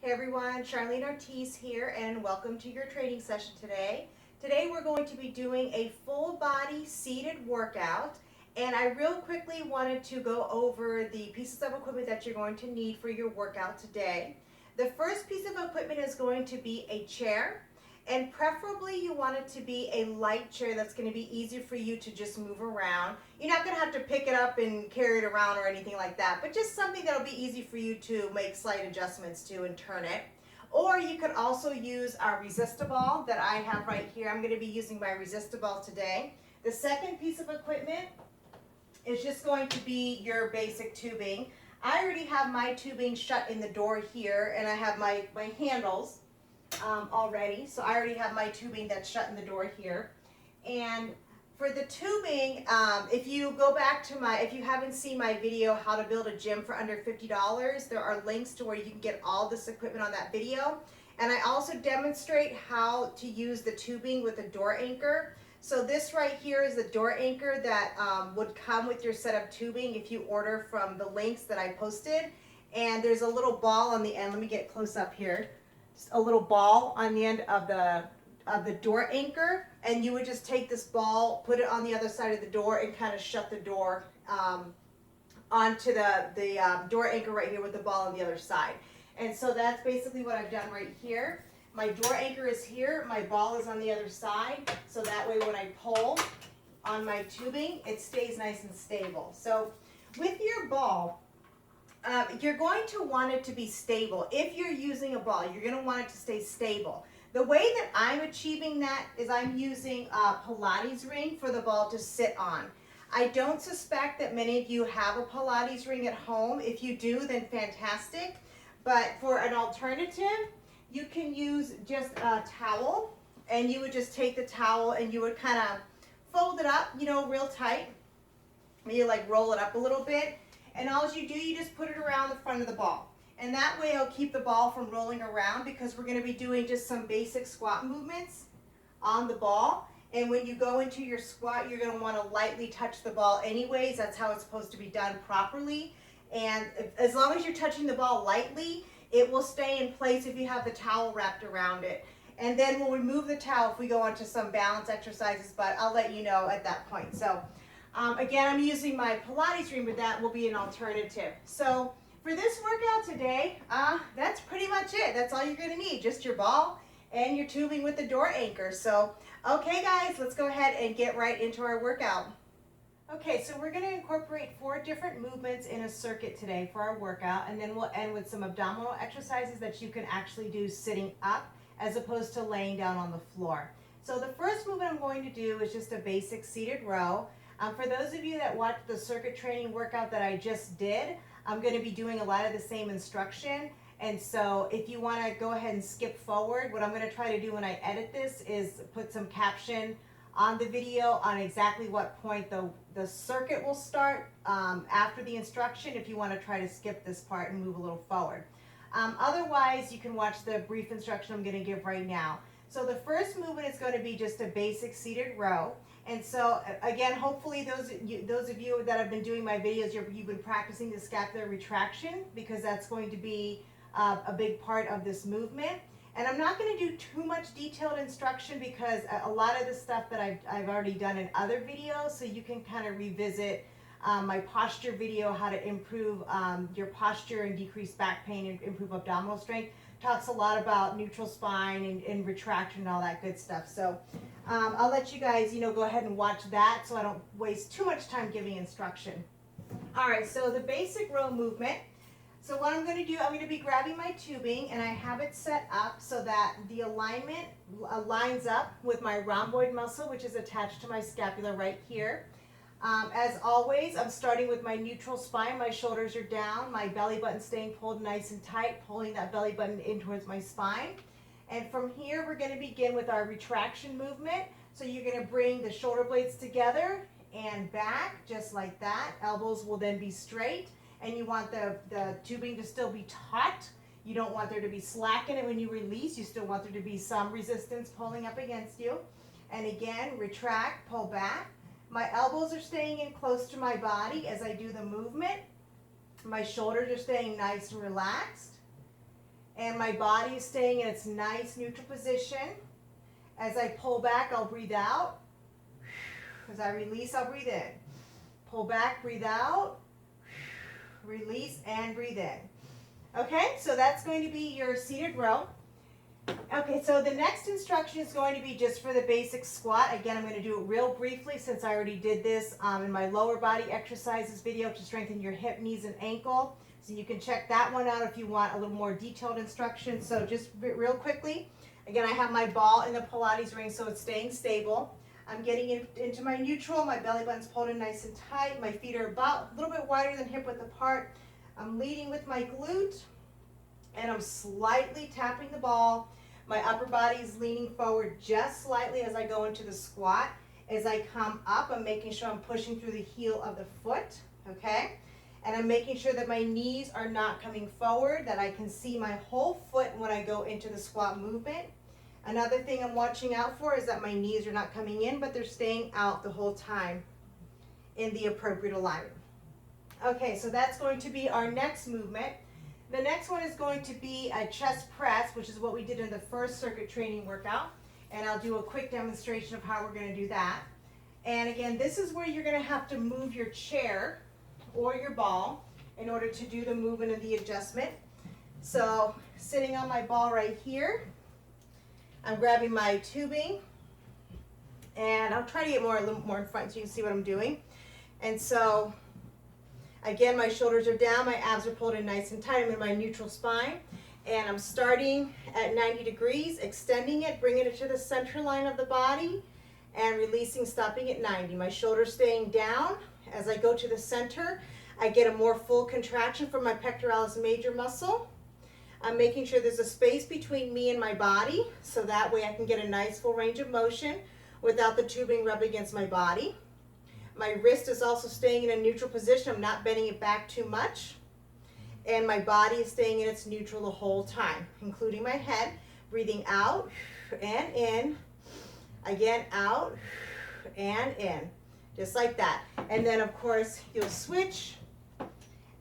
Hey everyone, Charlene Ortiz here and welcome to your training session today. Today we're going to be doing a full body seated workout, and I real quickly wanted to go over the pieces of equipment that you're going to need for your workout today. The first piece of equipment is going to be a chair, and preferably you want it to be a light chair that's going to be easy for you to just move around. You're not going to have to pick it up and carry it around or anything like that, but just something that'll be easy for you to make slight adjustments to and turn it. Or you could also use our resistable that I have right here. I'm going to be using my resistable today. The second piece of equipment is just going to be your basic tubing. I already have my tubing shut in the door here, and I have my handles already. So I already have my tubing that's shut in the door here. And for the tubing, if you go back to if you haven't seen my video, how to build a gym for under $50, there are links to where you can get all this equipment on that video. And I also demonstrate how to use the tubing with a door anchor. So this right here is the door anchor that would come with your set of tubing if you order from the links that I posted. And there's a little ball on the end. Let me get close up here. Just a little ball on the end of the door anchor, and you would just take this ball, put it on the other side of the door, and kind of shut the door onto the door anchor right here with the ball on the other side. And so that's basically what I've done right here. My door anchor is here, my ball is on the other side, so that way when I pull on my tubing, it stays nice and stable. So with your ball, you're going to want it to be stable. If you're using a ball, you're going to want it to stay stable. The way that I'm achieving that is I'm using a Pilates ring for the ball to sit on. I don't suspect that many of you have a Pilates ring at home. If you do, then fantastic. But for an alternative, you can use just a towel, and you would just take the towel and you would kind of fold it up, real tight. You like roll it up a little bit. And all you do, you just put it around the front of the ball. And that way it'll keep the ball from rolling around, because we're going to be doing just some basic squat movements on the ball. And when you go into your squat, you're going to want to lightly touch the ball anyways. That's how it's supposed to be done properly. And as long as you're touching the ball lightly, it will stay in place if you have the towel wrapped around it. And then we'll remove the towel if we go on to some balance exercises, but I'll let you know at that point. So again, I'm using my Pilates ring, but that will be an alternative. So for this workout today, that's pretty much it. That's all you're going to need, just your ball and your tubing with the door anchor. So, okay guys, let's go ahead and get right into our workout. Okay, so we're going to incorporate 4 different movements in a circuit today for our workout, and then we'll end with some abdominal exercises that you can actually do sitting up as opposed to laying down on the floor. So the first movement I'm going to do is just a basic seated row. For those of you that watched the circuit training workout that I just did, I'm going to be doing a lot of the same instruction. And so if you want to go ahead and skip forward, what I'm going to try to do when I edit this is put some caption on the video on exactly what point the circuit will start after the instruction, if you want to try to skip this part and move a little forward. Otherwise, you can watch the brief instruction I'm going to give right now. So the first movement is going to be just a basic seated row. And so again, hopefully those of you that have been doing my videos, you've been practicing the scapular retraction, because that's going to be a big part of this movement. And I'm not going to do too much detailed instruction, because a lot of the stuff that I've already done in other videos, so you can kind of revisit my posture video, how to improve your posture and decrease back pain and improve abdominal strength. Talks a lot about neutral spine and retraction and all that good stuff. So I'll let you guys, go ahead and watch that so I don't waste too much time giving instruction. All right, so the basic row movement. So what I'm going to do, I'm going to be grabbing my tubing, and I have it set up so that the alignment lines up with my rhomboid muscle, which is attached to my scapula right here. As always, I'm starting with my neutral spine. My shoulders are down, my belly button staying pulled nice and tight, pulling that belly button in towards my spine. And from here, we're going to begin with our retraction movement. So you're going to bring the shoulder blades together and back, just like that. Elbows will then be straight, and you want the tubing to still be taut. You don't want there to be slack in it when you release. You still want there to be some resistance pulling up against you. And again, retract, pull back. My elbows are staying in close to my body as I do the movement. My shoulders are staying nice and relaxed. and my body is staying in its nice neutral position. As I pull back, I'll breathe out. As I release, I'll breathe in. Pull back, breathe out. Release and breathe in. Okay, so that's going to be your seated row. Okay, so the next instruction is going to be just for the basic squat. Again, I'm going to do it real briefly since I already did this in my lower body exercises video to strengthen your hip, knees, and ankle. So you can check that one out if you want a little more detailed instruction. So just real quickly, again, I have my ball in the Pilates ring so it's staying stable. I'm getting into my neutral. My belly button's pulled in nice and tight. My feet are about a little bit wider than hip width apart. I'm leading with my glute, and I'm slightly tapping the ball. My upper body is leaning forward just slightly as I go into the squat. As I come up, I'm making sure I'm pushing through the heel of the foot, okay? And I'm making sure that my knees are not coming forward, that I can see my whole foot when I go into the squat movement. Another thing I'm watching out for is that my knees are not coming in, but they're staying out the whole time in the appropriate alignment. Okay, so that's going to be our next movement. The next one is going to be a chest press, which is what we did in the first circuit training workout. And I'll do a quick demonstration of how we're going to do that. And again, this is where you're going to have to move your chair or your ball in order to do the movement and the adjustment. So sitting on my ball right here, I'm grabbing my tubing, and I'll try to get a little more in front so you can see what I'm doing. And so again, my shoulders are down, my abs are pulled in nice and tight. I'm in my neutral spine, and I'm starting at 90 degrees, extending it, bringing it to the center line of the body, and releasing, stopping at 90. My shoulders staying down. As I go to the center, I get a more full contraction from my pectoralis major muscle. I'm making sure there's a space between me and my body, so that way I can get a nice full range of motion without the tubing rubbing against my body. My wrist is also staying in a neutral position. I'm not bending it back too much. And my body is staying in its neutral the whole time, including my head. Breathing out and in. Again, out and in. Just like that. And then, of course, you'll switch.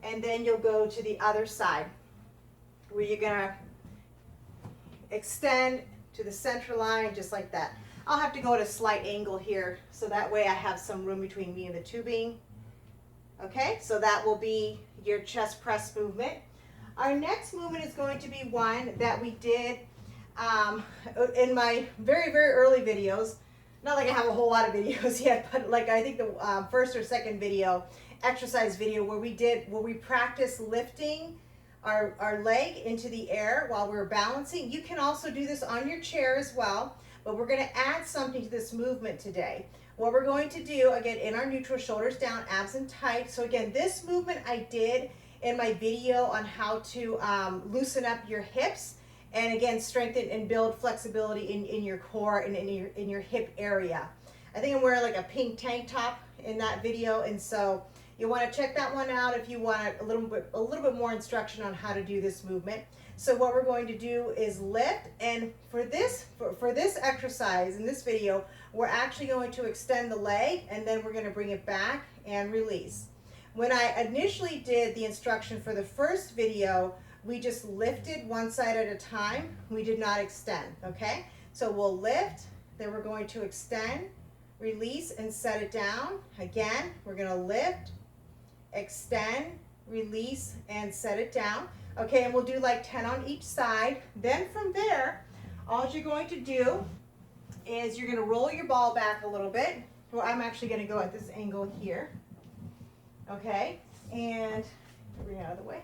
And then you'll go to the other side, where you're going to extend to the center line, just like that. I'll have to go at a slight angle here, so that way I have some room between me and the tubing. Okay, so that will be your chest press movement. Our next movement is going to be one that we did in my very, very early videos. Not like I have a whole lot of videos yet, but like I think the first or second video, exercise video, where we practiced lifting our leg into the air while we're balancing. You can also do this on your chair as well. But we're going to add something to this movement today. What we're going to do, again, in our neutral, shoulders down, abs in tight. So again, this movement I did in my video on how to loosen up your hips, and again, strengthen and build flexibility in your core and in your hip area. I think I'm wearing like a pink tank top in that video, and so you want to check that one out if you want a little bit more instruction on how to do this movement. So what we're going to do is lift, and for this exercise in this video, we're actually going to extend the leg, and then we're going to bring it back and release. When I initially did the instruction for the first video, we just lifted one side at a time. We did not extend, okay? So we'll lift, then we're going to extend, release, and set it down. Again, we're going to lift, extend, release, and set it down. Okay, and we'll do like 10 on each side. Then from there, all you're going to do is you're going to roll your ball back a little bit. Well, I'm actually going to go at this angle here. Okay, and bring it out of the way.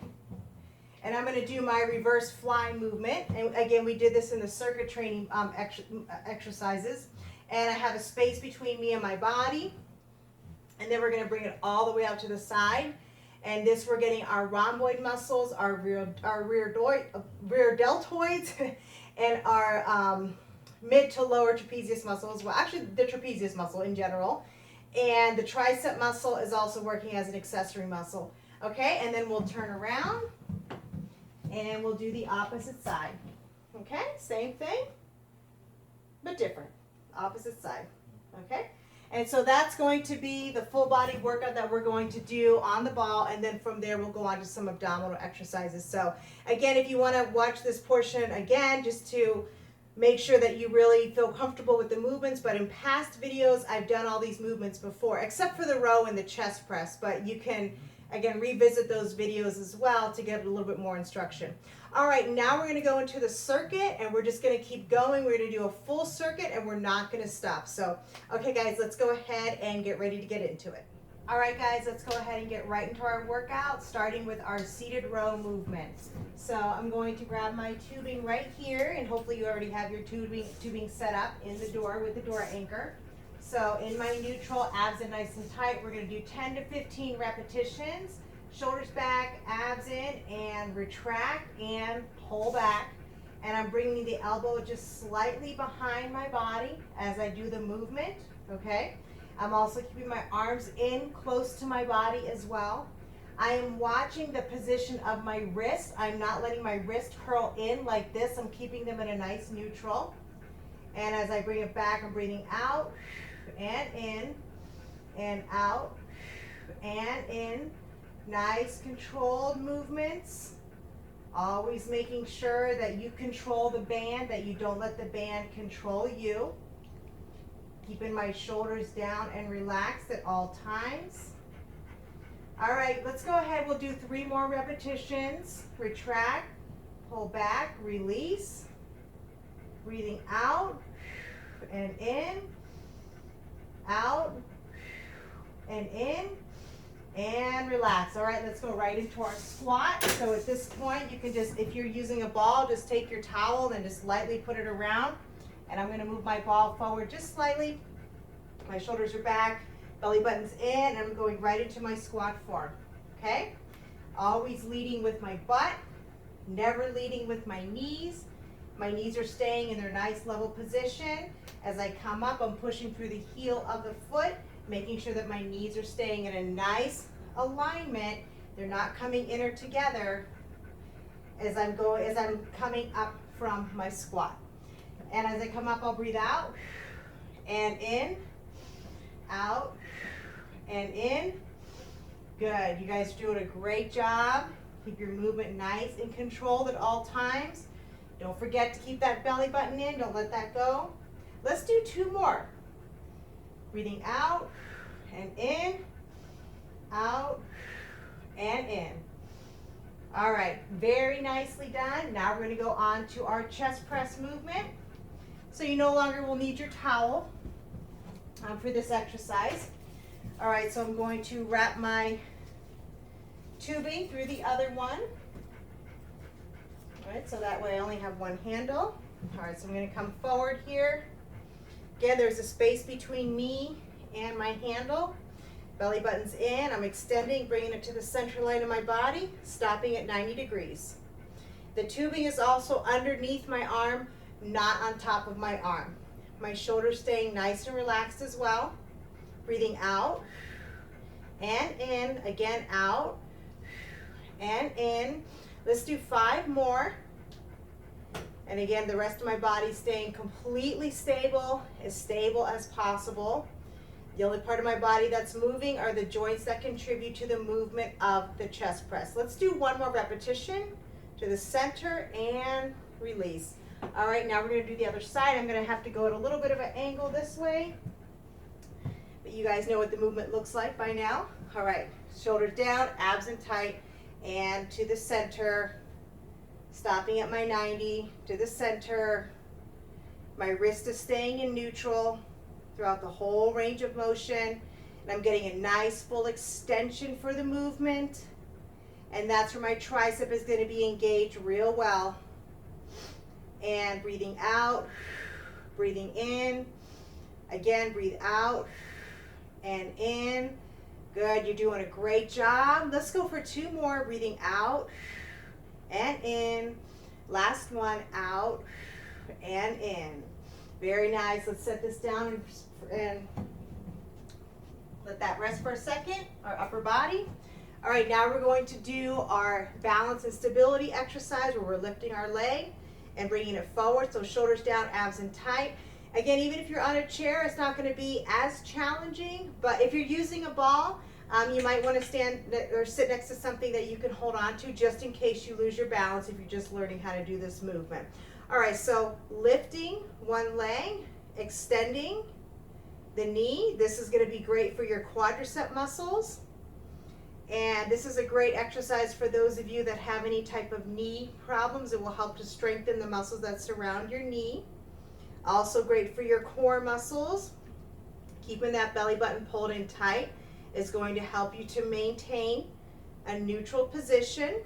And I'm going to do my reverse fly movement. And again, we did this in the circuit training exercises. And I have a space between me and my body. And then we're going to bring it all the way out to the side. And this, we're getting our rhomboid muscles, our rear deltoids, and our mid to lower trapezius muscles. Well, actually, the trapezius muscle in general. And the tricep muscle is also working as an accessory muscle. Okay, and then we'll turn around, and we'll do the opposite side. Okay, same thing, but different. Opposite side. Okay, And so that's going to be the full body workout that we're going to do on the ball, and then from there we'll go on to some abdominal exercises. So again, if you want to watch this portion again, just to make sure that you really feel comfortable with the movements, but in past videos I've done all these movements before, except for the row and the chest press, but you can again revisit those videos as well to get a little bit more instruction. All right, now we're going to go into the circuit, and we're just going to keep going. We're going to do a full circuit, and we're not going to stop. So, okay guys, let's go ahead and get ready to get into it. All right guys, let's go ahead and get right into our workout, starting with our seated row movement. So I'm going to grab my tubing right here, and hopefully you already have your tubing set up in the door with the door anchor. So in my neutral, abs in nice and tight, we're going to do 10 to 15 repetitions. Shoulders back, abs in, and retract and pull back. And I'm bringing the elbow just slightly behind my body as I do the movement, okay? I'm also keeping my arms in close to my body as well. I am watching the position of my wrist. I'm not letting my wrist curl in like this. I'm keeping them in a nice neutral. And as I bring it back, I'm breathing out and in and out and in. Nice controlled movements. Always making sure that you control the band, that you don't let the band control you. Keeping my shoulders down and relaxed at all times. All right, let's go ahead. We'll do 3 more repetitions. Retract, pull back, release. Breathing out and in, out and in. And relax. All right, let's go right into our squat. So at this point, you can just, if you're using a ball, just take your towel and just lightly put it around. And I'm going to move my ball forward just slightly. My shoulders are back, belly button's in, and I'm going right into my squat form. Okay? Always leading with my butt, never leading with my knees. My knees are staying in their nice level position. As I come up, I'm pushing through the heel of the foot, making sure that my knees are staying in a nice alignment. They're not coming in or together as I'm coming up from my squat. And as I come up, I'll breathe out and in, out and in. Good. You guys are doing a great job. Keep your movement nice and controlled at all times. Don't forget to keep that belly button in. Don't let that go. Let's do 2 more. Breathing out and in, out and in. All right, very nicely done. Now we're going to go on to our chest press movement. So you no longer will need your towel for this exercise. All right, so I'm going to wrap my tubing through the other one. All right, so that way I only have one handle. All right, so I'm going to come forward here. Again, there's a space between me and my handle. Belly button's in. I'm extending, bringing it to the center line of my body, stopping at 90 degrees. The tubing is also underneath my arm, not on top of my arm. My shoulders staying nice and relaxed as well. Breathing out and in, again out and in. Let's do 5 more. And again, the rest of my body staying completely stable as possible. The only part of my body that's moving are the joints that contribute to the movement of the chest press. Let's do 1 more repetition to the center and release. All right, now we're going to do the other side. I'm going to have to go at a little bit of an angle this way. But you guys know what the movement looks like by now. All right, shoulders down, abs in tight, and to the center. Stopping at my 90, to the center. My wrist is staying in neutral throughout the whole range of motion. And I'm getting a nice full extension for the movement. And that's where my tricep is going to be engaged real well. And breathing out, breathing in. Again, breathe out and in. Good, you're doing a great job. Let's go for 2 more. Breathing out and in. Last one, out and in. Very nice. Let's set this down and let that rest for a second, our upper body. All right, now we're going to do our balance and stability exercise where we're lifting our leg and bringing it forward. So shoulders down, abs in tight. Again, even if you're on a chair, it's not going to be as challenging, but if you're using a ball, you might want to stand or sit next to something that you can hold on to just in case you lose your balance if you're just learning how to do this movement. All right, so lifting one leg, extending the knee. This is going to be great for your quadricep muscles. And this is a great exercise for those of you that have any type of knee problems. It will help to strengthen the muscles that surround your knee. Also great for your core muscles. Keeping that belly button pulled in tight is going to help you to maintain a neutral position.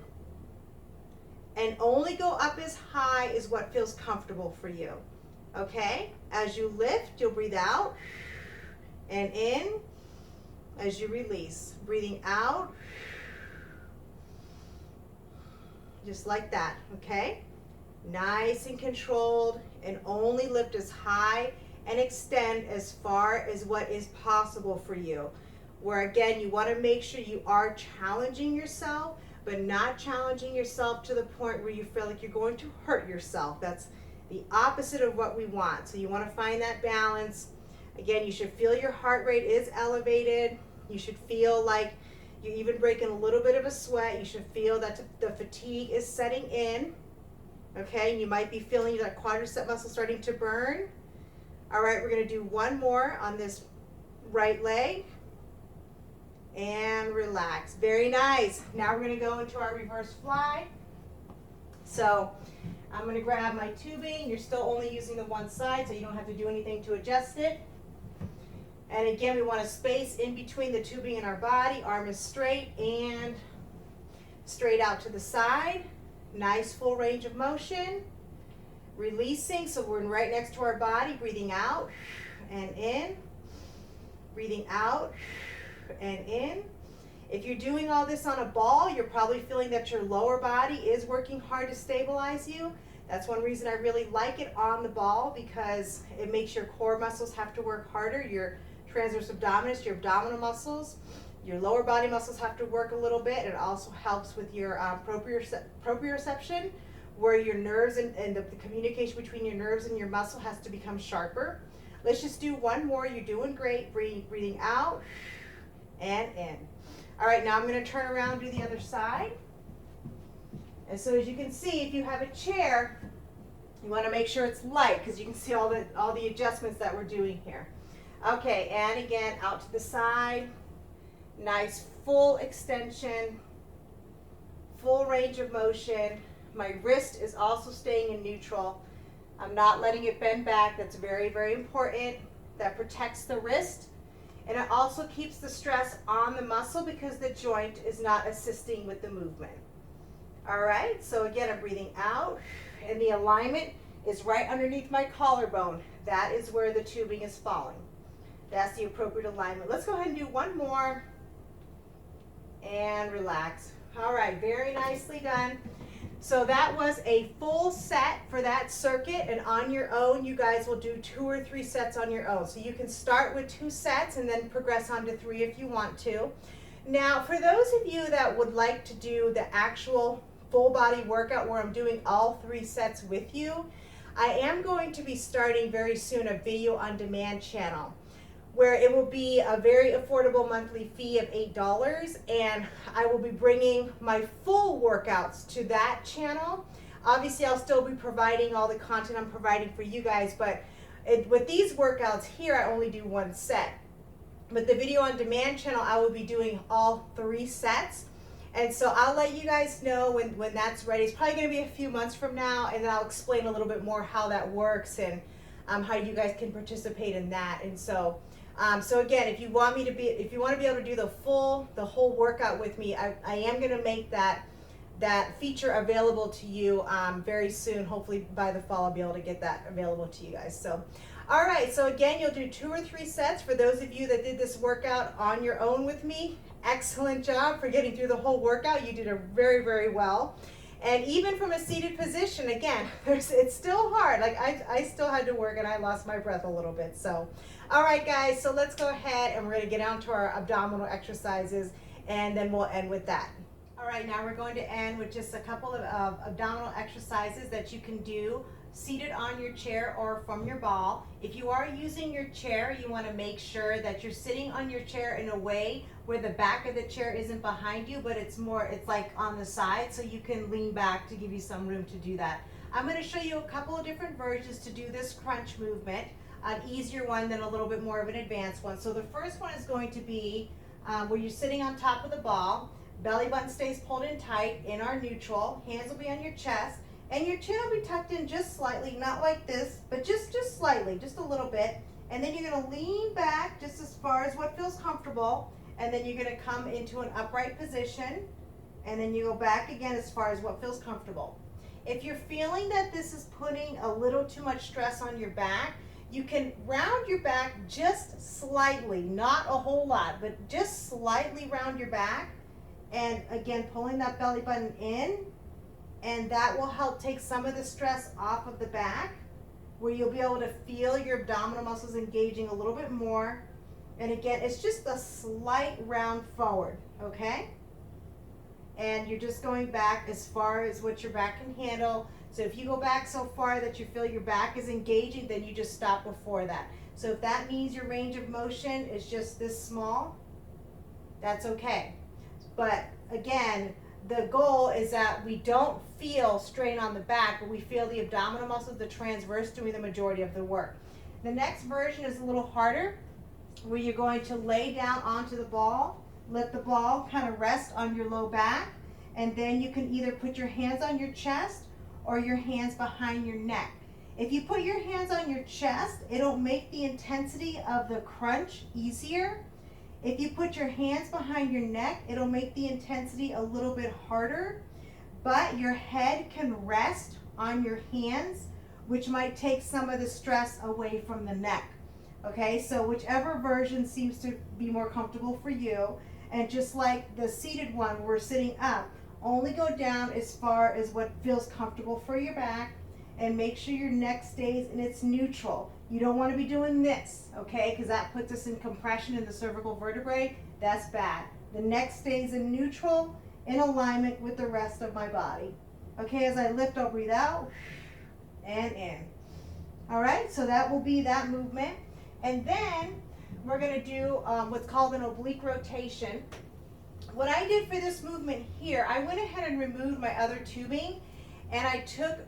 And only go up as high as what feels comfortable for you. Okay? As you lift, you'll breathe out and in. As you release, breathing out, just like that, okay? Nice and controlled, and only lift as high and extend as far as what is possible for you. Where again, you want to make sure you are challenging yourself, but not challenging yourself to the point where you feel like you're going to hurt yourself. That's the opposite of what we want. So you want to find that balance. Again, you should feel your heart rate is elevated. You should feel like you're even breaking a little bit of a sweat. You should feel that the fatigue is setting in. Okay, and you might be feeling that quadricep muscle starting to burn. All right, we're going to do one more on this right leg. And relax. Very nice. Now we're going to go into our reverse fly. So I'm going to grab my tubing. You're still only using the one side, so you don't have to do anything to adjust it. And again, we want to space in between the tubing and our body. Arm is straight and straight out to the side. Nice full range of motion. Releasing, so we're right next to our body. Breathing out and in. Breathing out and in. If you're doing all this on a ball, you're probably feeling that your lower body is working hard to stabilize you. That's one reason I really like it on the ball, because it makes your core muscles have to work harder. Your transverse abdominis, your abdominal muscles, your lower body muscles have to work a little bit. It also helps with your proprioception, where your nerves and the communication between your nerves and your muscle has to become sharper. Let's just do one more. You're doing great. Breathing out and in. All right, now I'm going to turn around and do the other side. And so as you can see, if you have a chair, you want to make sure it's light, because you can see all the adjustments that we're doing here. Okay, and again, out to the side. Nice full extension, full range of motion. My wrist is also staying in neutral. I'm not letting it bend back. That's very, very important. That protects the wrist. And it also keeps the stress on the muscle because the joint is not assisting with the movement. All right, so again, I'm breathing out, and the alignment is right underneath my collarbone. That is where the tubing is falling. That's the appropriate alignment. Let's go ahead and do one more. And relax. All right, very nicely done. So that was a full set for that circuit, and on your own, you guys will do 2 or 3 sets on your own. So you can start with 2 sets and then progress on to 3 if you want to. Now, for those of you that would like to do the actual full body workout where I'm doing all 3 sets with you, I am going to be starting very soon a video on demand channel, where it will be a very affordable monthly fee of $8, and I will be bringing my full workouts to that channel. Obviously, I'll still be providing all the content I'm providing for you guys, but with these workouts here, I only do 1 set. But the video on demand channel, I will be doing all 3 sets. And so I'll let you guys know when that's ready. It's probably going to be a few months from now, and then I'll explain a little bit more how that works and how you guys can participate in that. And so again, if you want to be able to do the whole workout with me, I am going to make that feature available to you very soon. Hopefully by the fall, I'll be able to get that available to you guys. So, all right. So again, you'll do 2 or 3 sets. For those of you that did this workout on your own with me, excellent job for getting through the whole workout. You did it very, very well. And even from a seated position, again, it's still hard. Like I still had to work, and I lost my breath a little bit. So, all right, guys, so let's go ahead and we're going to get on to our abdominal exercises, and then we'll end with that. All right, now we're going to end with just a couple of abdominal exercises that you can do seated on your chair or from your ball. If you are using your chair, you want to make sure that you're sitting on your chair in a way where the back of the chair isn't behind you, but it's like on the side, so you can lean back to give you some room to do that. I'm going to show you a couple of different versions to do this crunch movement, an easier one than a little bit more of an advanced one. So the first one is going to be where you're sitting on top of the ball, belly button stays pulled in tight in our neutral, hands will be on your chest, and your chin will be tucked in just slightly, not like this, but just slightly, just a little bit. And then you're going to lean back just as far as what feels comfortable, and then you're going to come into an upright position, and then you go back again as far as what feels comfortable. If you're feeling that this is putting a little too much stress on your back, you can round your back just slightly, not a whole lot, but just slightly round your back. And again, pulling that belly button in, and that will help take some of the stress off of the back, where you'll be able to feel your abdominal muscles engaging a little bit more. And again, it's just a slight round forward, okay? And you're just going back as far as what your back can handle. So if you go back so far that you feel your back is engaging, then you just stop before that. So if that means your range of motion is just this small, that's okay. But again, the goal is that we don't feel strain on the back, but we feel the abdominal muscles, the transverse, doing the majority of the work. The next version is a little harder, where you're going to lay down onto the ball, let the ball kind of rest on your low back, and then you can either put your hands on your chest or your hands behind your neck. If you put your hands on your chest, it'll make the intensity of the crunch easier. If you put your hands behind your neck, it'll make the intensity a little bit harder, but your head can rest on your hands, which might take some of the stress away from the neck. Okay, so whichever version seems to be more comfortable for you. And just like the seated one, we're sitting up, only go down as far as what feels comfortable for your back, and make sure your neck stays in its neutral. You don't want to be doing this, okay, because that puts us in compression in the cervical vertebrae. That's bad. The neck stays in neutral, in alignment with the rest of my body. Okay, as I lift, I'll breathe out and in. All right, so that will be that movement. And then we're going to do what's called an oblique rotation. What I did for this movement here, I went ahead and removed my other tubing, and I took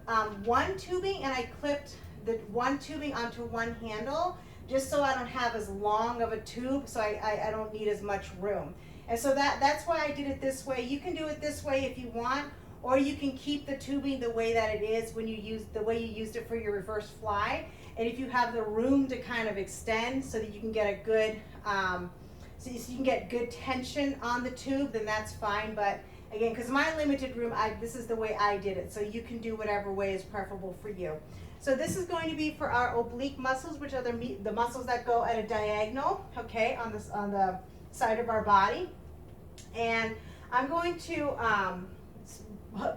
one tubing and I clipped the one tubing onto one handle, just so I don't have as long of a tube, so I don't need as much room. And so that's why I did it this way. You can do it this way if you want, or you can keep the tubing the way that it is when you use the way you used it for your reverse fly. And if you have the room to kind of extend so that you can get a good so you can get good tension on the tube, then that's fine. But again, because my limited room, this is the way I did it. So you can do whatever way is preferable for you. So this is going to be for our oblique muscles, which are the muscles that go at a diagonal, okay, on the side of our body. And I'm going to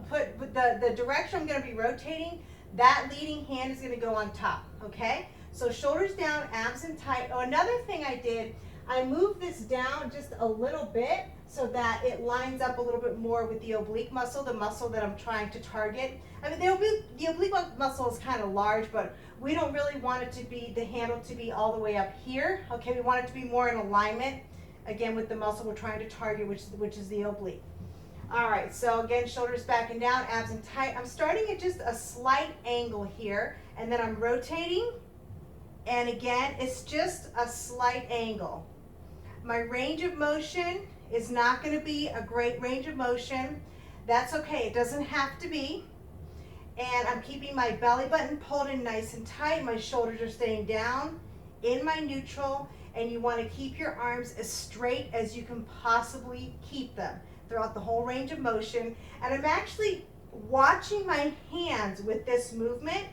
put the direction I'm going to be rotating. That leading hand is going to go on top, okay? So shoulders down, abs in tight. Oh, another thing I did, I moved this down just a little bit so that it lines up a little bit more with the oblique muscle, the muscle that I'm trying to target. I mean, the oblique muscle is kind of large, but we don't really want it to be, the handle to be all the way up here, okay? We want it to be more in alignment, again, with the muscle we're trying to target, which is the oblique. All right, so again, shoulders back and down, abs in tight. I'm starting at just a slight angle here, and then I'm rotating, and again, it's just a slight angle. My range of motion is not going to be a great range of motion. That's okay, it doesn't have to be. And I'm keeping my belly button pulled in nice and tight. My shoulders are staying down in my neutral, and you want to keep your arms as straight as you can possibly keep them throughout the whole range of motion. And I'm actually watching my hands with this movement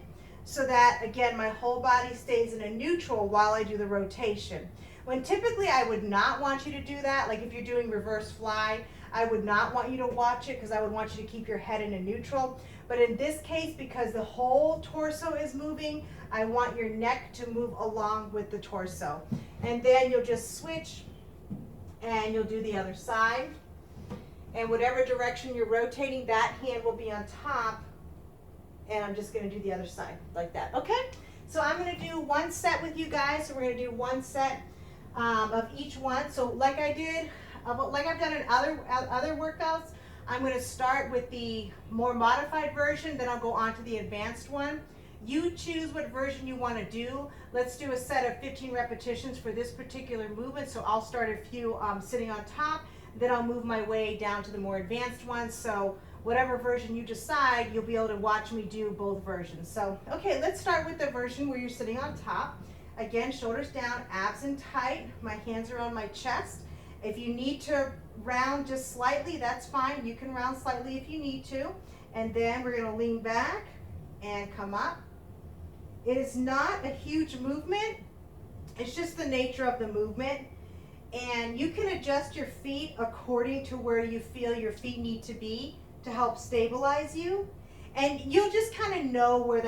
so that, again, my whole body stays in a neutral while I do the rotation. When typically I would not want you to do that, like if you're doing reverse fly, I would not want you to watch it because I would want you to keep your head in a neutral. But in this case, because the whole torso is moving, I want your neck to move along with the torso. And then you'll just switch and you'll do the other side. And whatever direction you're rotating, that hand will be on top. And I'm just going to do the other side like that. Okay? So I'm going to do one set with you guys. So we're going to do one set of each one. So like I did, like I've done in other workouts, I'm going to start with the more modified version, then I'll go on to the advanced one. You choose what version you want to do. Let's do a set of 15 repetitions for this particular movement. So I'll start a few sitting on top, then I'll move my way down to the more advanced ones. So whatever version you decide, you'll be able to watch me do both versions. So, okay, let's start with the version where you're sitting on top. Again, shoulders down, abs in tight, my hands are on my chest. If you need to round just slightly, that's fine. You can round slightly if you need to. And then we're gonna lean back and come up. It is not a huge movement. It's just the nature of the movement. And you can adjust your feet according to where you feel your feet need to be to help stabilize you. And you'll just kind of know where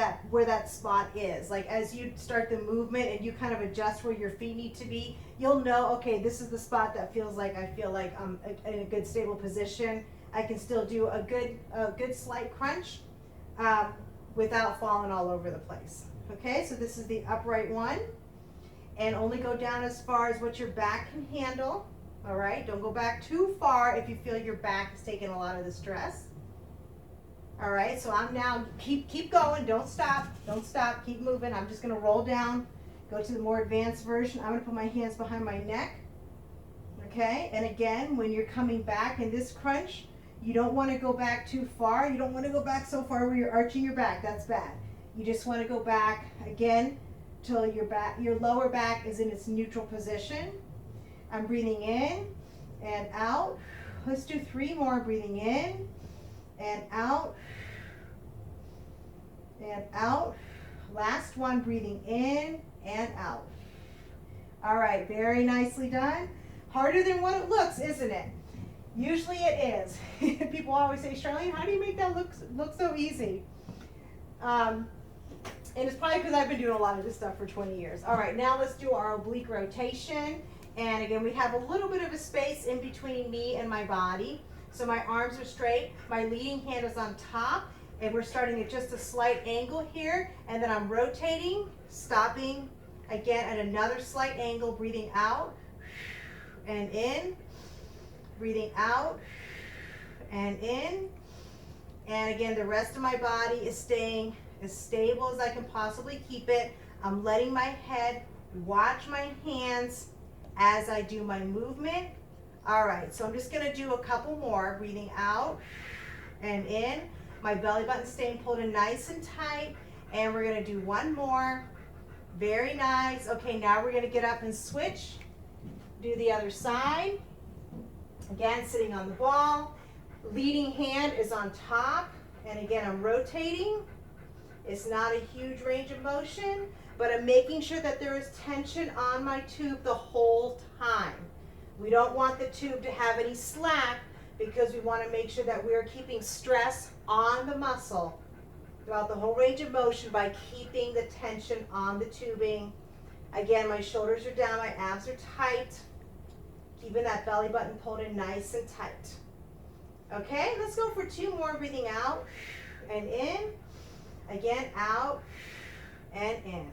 that spot is. Like as you start the movement and you kind of adjust where your feet need to be, you'll know, okay, this is the spot that feels like I feel like I'm in a good stable position. I can still do a good slight crunch without falling all over the place. Okay, so this is the upright one. And only go down as far as what your back can handle. All right, don't go back too far if you feel your back is taking a lot of the stress. All right, so I'm now, keep going, don't stop, keep moving. I'm just gonna roll down, go to the more advanced version. I'm gonna put my hands behind my neck. Okay, and again, when you're coming back in this crunch, you don't wanna go back too far. You don't wanna go back so far where you're arching your back, that's bad. You just wanna go back again till your lower back is in its neutral position. I'm breathing in and out. Let's do 3 more. Breathing in and out and out. Last one, breathing in and out. All right, very nicely done. Harder than what it looks, isn't it? Usually it is. People always say, Charlene, how do you make that look so easy? And it's probably because I've been doing a lot of this stuff for 20 years. All right, now let's do our oblique rotation. And again, we have a little bit of a space in between me and my body. So my arms are straight, my leading hand is on top, and we're starting at just a slight angle here. And then I'm rotating, stopping, again at another slight angle, breathing out and in, breathing out and in. And again, the rest of my body is staying as stable as I can possibly keep it. I'm letting my head watch my hands as I do my movement. All right, so I'm just gonna do a couple more, breathing out and in. My belly button staying pulled in nice and tight. And we're gonna do one more. Very nice. Okay, now we're gonna get up and switch. Do the other side. Again, sitting on the ball. Leading hand is on top. And again, I'm rotating. It's not a huge range of motion, but I'm making sure that there is tension on my tube the whole time. We don't want the tube to have any slack because we want to make sure that we are keeping stress on the muscle throughout the whole range of motion by keeping the tension on the tubing. Again, my shoulders are down, my abs are tight, keeping that belly button pulled in nice and tight. Okay, let's go for 2 more, breathing out and in. Again, out and in.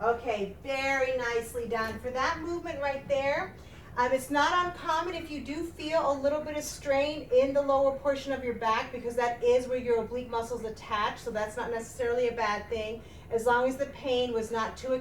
Okay, very nicely done. For that movement right there, it's not uncommon if you do feel a little bit of strain in the lower portion of your back because that is where your oblique muscles attach, so that's not necessarily a bad thing as long as the pain was not too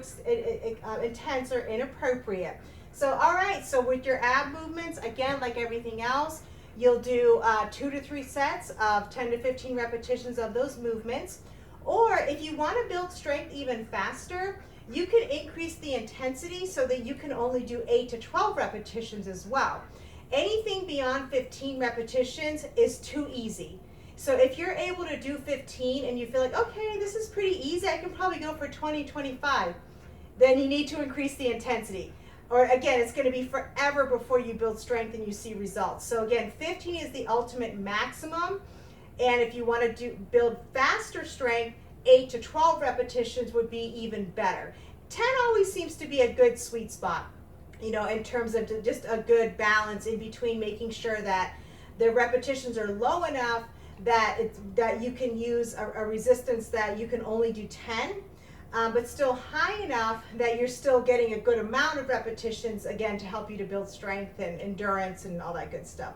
intense or inappropriate. So, all right, so with your ab movements, again, like everything else, you'll do 2 to 3 sets of 10 to 15 repetitions of those movements. Or if you want to build strength even faster, you can increase the intensity so that you can only do 8 to 12 repetitions as well. Anything beyond 15 repetitions is too easy. So if you're able to do 15 and you feel like, okay, this is pretty easy, I can probably go for 20, 25, then you need to increase the intensity. Or again, it's going to be forever before you build strength and you see results. So again, 15 is the ultimate maximum. And if you want to build faster strength, 8 to 12 repetitions would be even better. 10 always seems to be a good sweet spot, you know, in terms of just a good balance in between making sure that the repetitions are low enough that that you can use a resistance that you can only do 10, but still high enough that you're still getting a good amount of repetitions, again, to help you to build strength and endurance and all that good stuff.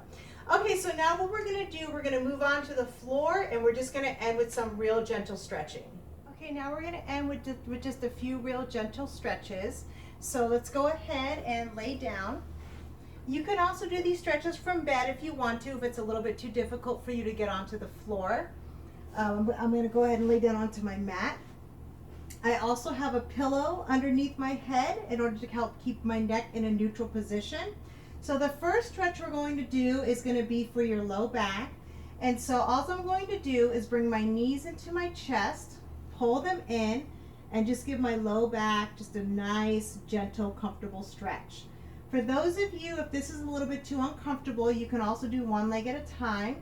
Okay, so now what we're going to do, we're going to move on to the floor, and we're just going to end with some real gentle stretching. Okay, now we're going to end with just a few real gentle stretches. So let's go ahead and lay down. You can also do these stretches from bed if you want to, if it's a little bit too difficult for you to get onto the floor. I'm going to go ahead and lay down onto my mat. I also have a pillow underneath my head in order to help keep my neck in a neutral position. So the first stretch we're going to do is going to be for your low back. And so all I'm going to do is bring my knees into my chest, pull them in, and just give my low back just a nice, gentle, comfortable stretch. For those of you, if this is a little bit too uncomfortable, you can also do one leg at a time.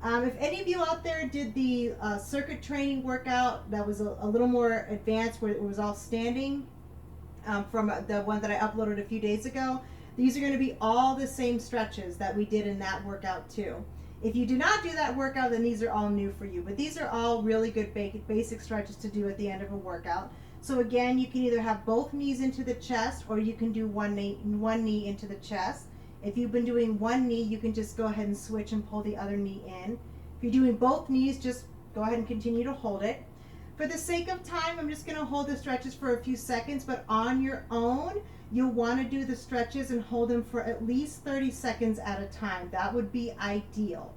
If any of you out there did the circuit training workout that was a little more advanced, where it was all standing, from the one that I uploaded a few days ago, these are going to be all the same stretches that we did in that workout too. If you do not do that workout, then these are all new for you, but these are all really good basic stretches to do at the end of a workout. So again, you can either have both knees into the chest, or you can do one knee into the chest. If you've been doing one knee, you can just go ahead and switch and pull the other knee in. If you're doing both knees, just go ahead and continue to hold it. For the sake of time, I'm just going to hold the stretches for a few seconds, but on your own, you'll want to do the stretches and hold them for at least 30 seconds at a time. That would be ideal.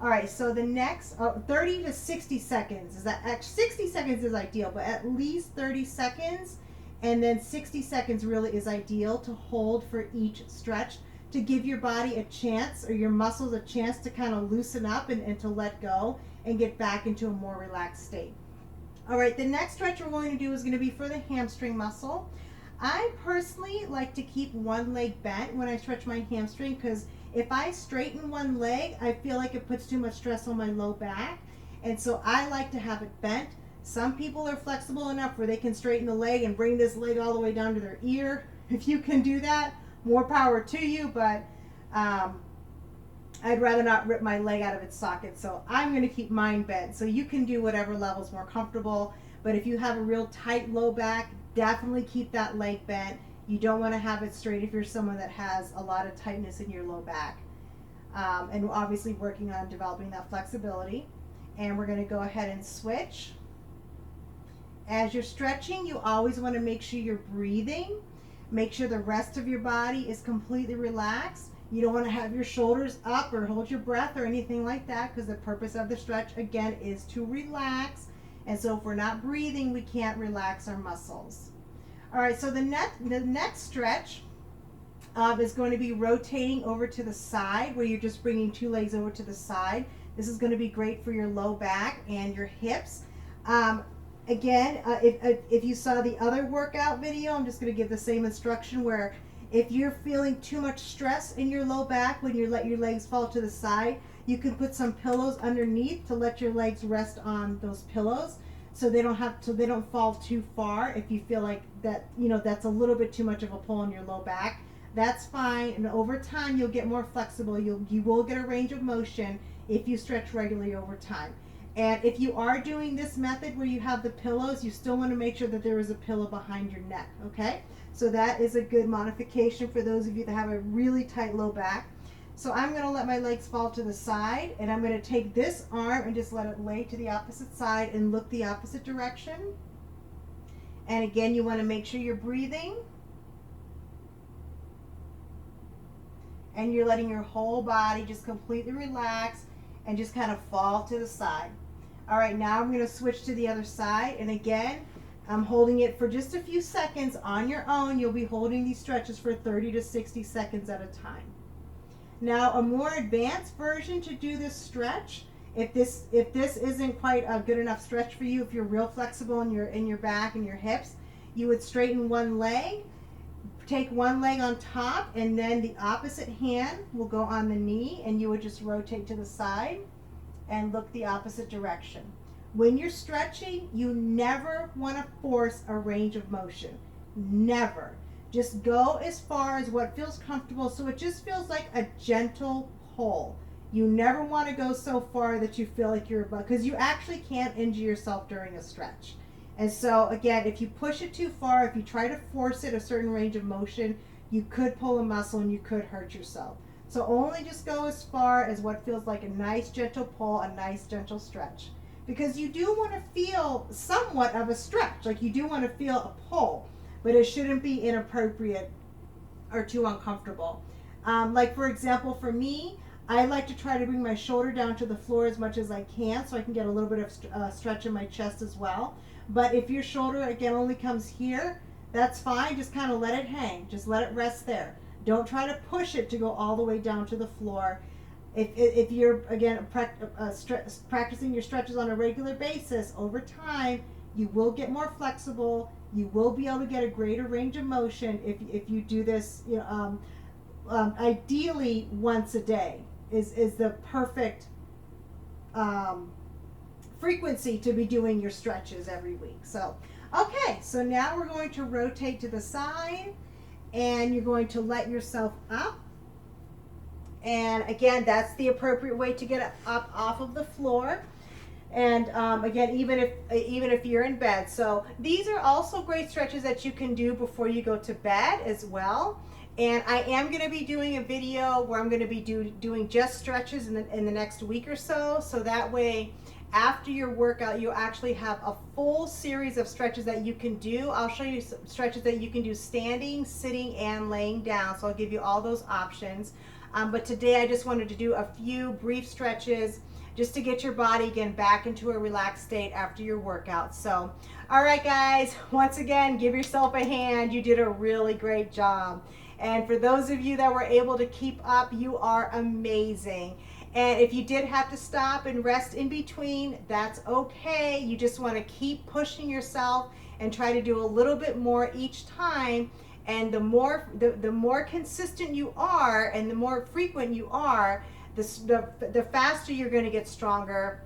All right, so the next 30 to 60 seconds is that 60 seconds is ideal, but at least 30 seconds, and then 60 seconds really is ideal to hold for each stretch, to give your body a chance, or your muscles a chance, to kind of loosen up and to let go and get back into a more relaxed state. All right, the next stretch we're going to do is going to be for the hamstring muscle. I personally like to keep one leg bent when I stretch my hamstring, because if I straighten one leg, I feel like it puts too much stress on my low back, and so I like to have it bent. Some people are flexible enough where they can straighten the leg and bring this leg all the way down to their ear. If you can do that, more power to you, but I'd rather not rip my leg out of its socket, so I'm going to keep mine bent. So you can do whatever level's more comfortable, but if you have a real tight low back, definitely keep that leg bent. You don't want to have it straight if you're someone that has a lot of tightness in your low back. And we're obviously working on developing that flexibility. And we're going to go ahead and switch. As you're stretching, you always want to make sure you're breathing. Make sure the rest of your body is completely relaxed. You don't want to have your shoulders up or hold your breath or anything like that, because the purpose of the stretch, again, is to relax. And so if we're not breathing, we can't relax our muscles. All right, so the next stretch is going to be rotating over to the side, where you're just bringing two legs over to the side. This is going to be great for your low back and your hips. Again, if you saw the other workout video, I'm just going to give the same instruction, where if you're feeling too much stress in your low back when you let your legs fall to the side, you can put some pillows underneath to let your legs rest on those pillows, so they don't fall too far. If you feel like that, that's a little bit too much of a pull on your low back, that's fine. And over time, you'll get more flexible. You will get a range of motion if you stretch regularly over time. And if you are doing this method where you have the pillows, you still want to make sure that there is a pillow behind your neck, okay? So that is a good modification for those of you that have a really tight low back. So I'm going to let my legs fall to the side, and I'm going to take this arm and just let it lay to the opposite side and look the opposite direction. And again, you want to make sure you're breathing. And you're letting your whole body just completely relax and just kind of fall to the side. All right, now I'm going to switch to the other side. And again, I'm holding it for just a few seconds on your own. You'll be holding these stretches for 30 to 60 seconds at a time. Now, a more advanced version to do this stretch, if this isn't quite a good enough stretch for you, if you're real flexible in your back and your hips, you would straighten one leg, take one leg on top, and then the opposite hand will go on the knee, and you would just rotate to the side and look the opposite direction. When you're stretching, you never want to force a range of motion. Never. Just go as far as what feels comfortable, so it just feels like a gentle pull. You never want to go so far that you feel like you're above, because you actually can't injure yourself during a stretch. And so again, if you push it too far, if you try to force it a certain range of motion, you could pull a muscle and you could hurt yourself. So only just go as far as what feels like a nice gentle pull, a nice gentle stretch. Because you do want to feel somewhat of a stretch, like you do want to feel a pull, but it shouldn't be inappropriate or too uncomfortable. Like for example, for me, I like to try to bring my shoulder down to the floor as much as I can so I can get a little bit of stretch in my chest as well. But if your shoulder again only comes here, that's fine. Just kind of let it hang. Just let it rest there. Don't try to push it to go all the way down to the floor. If you're again practicing your stretches on a regular basis, over time you will get more flexible. You will be able to get a greater range of motion if you do this. Ideally once a day is the perfect frequency to be doing your stretches every week. So okay, so now we're going to rotate to the side, and you're going to let yourself up. And again, that's the appropriate way to get up off of the floor. And again, even if you're in bed. So these are also great stretches that you can do before you go to bed as well. And I am going to be doing a video where I'm going to be doing just stretches in the next week or so. So that way, after your workout, you'll actually have a full series of stretches that you can do. I'll show you some stretches that you can do standing, sitting, and laying down. So I'll give you all those options. But today I just wanted to do a few brief stretches just to get your body again back into a relaxed state after your workout. So, all right guys, once again, give yourself a hand. You did a really great job. And for those of you that were able to keep up, you are amazing. And if you did have to stop and rest in between, that's okay. You just want to keep pushing yourself and try to do a little bit more each time. And the more consistent you are and the more frequent you are, the faster you're going to get stronger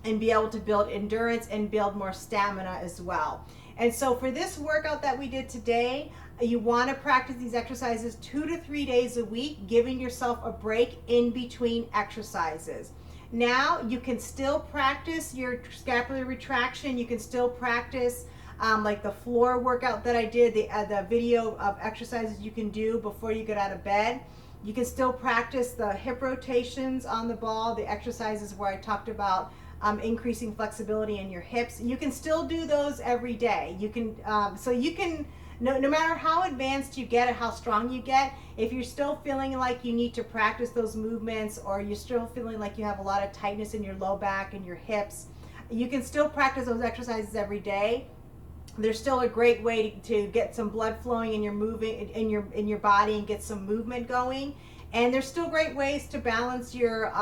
and be able to build endurance and build more stamina as well. And so for this workout that we did today, you want to practice these exercises 2 to 3 days a week, giving yourself a break in between exercises. Now you can still practice your scapular retraction. You can still practice like the floor workout that I did, the video of exercises you can do before you get out of bed. You can still practice the hip rotations on the ball, the exercises where I talked about increasing flexibility in your hips. You can still do those every day. You can, so you can, no matter how advanced you get or how strong you get, if you're still feeling like you need to practice those movements, or you're still feeling like you have a lot of tightness in your low back and your hips, you can still practice those exercises every day. There's still a great way to get some blood flowing in your body and get some movement going. And there's still great ways to balance your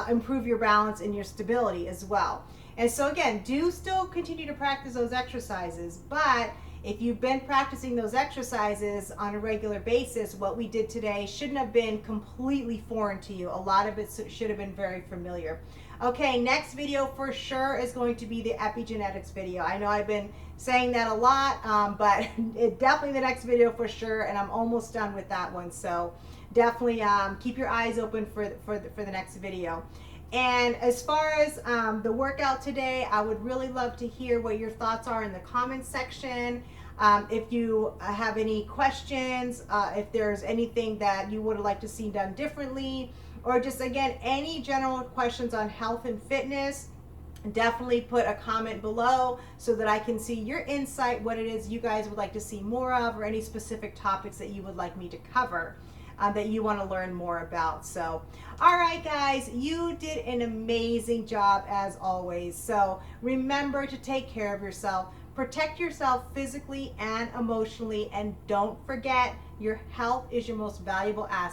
improve your balance and your stability as well. And so again, do still continue to practice those exercises, but if you've been practicing those exercises on a regular basis, what we did today shouldn't have been completely foreign to you. A lot of it should have been very familiar. Okay, next video for sure is going to be the epigenetics video. I know I've been saying that a lot, but definitely the next video for sure, and I'm almost done with that one. So definitely keep your eyes open for the next video. And as far as the workout today, I would really love to hear what your thoughts are in the comments section. If you have any questions, if there's anything that you would like to see done differently, or just again, any general questions on health and fitness, definitely put a comment below so that I can see your insight, what it is you guys would like to see more of, or any specific topics that you would like me to cover. That you want to learn more about. So, all right, guys, you did an amazing job as always. So remember to take care of yourself, protect yourself physically and emotionally, and don't forget your health is your most valuable asset.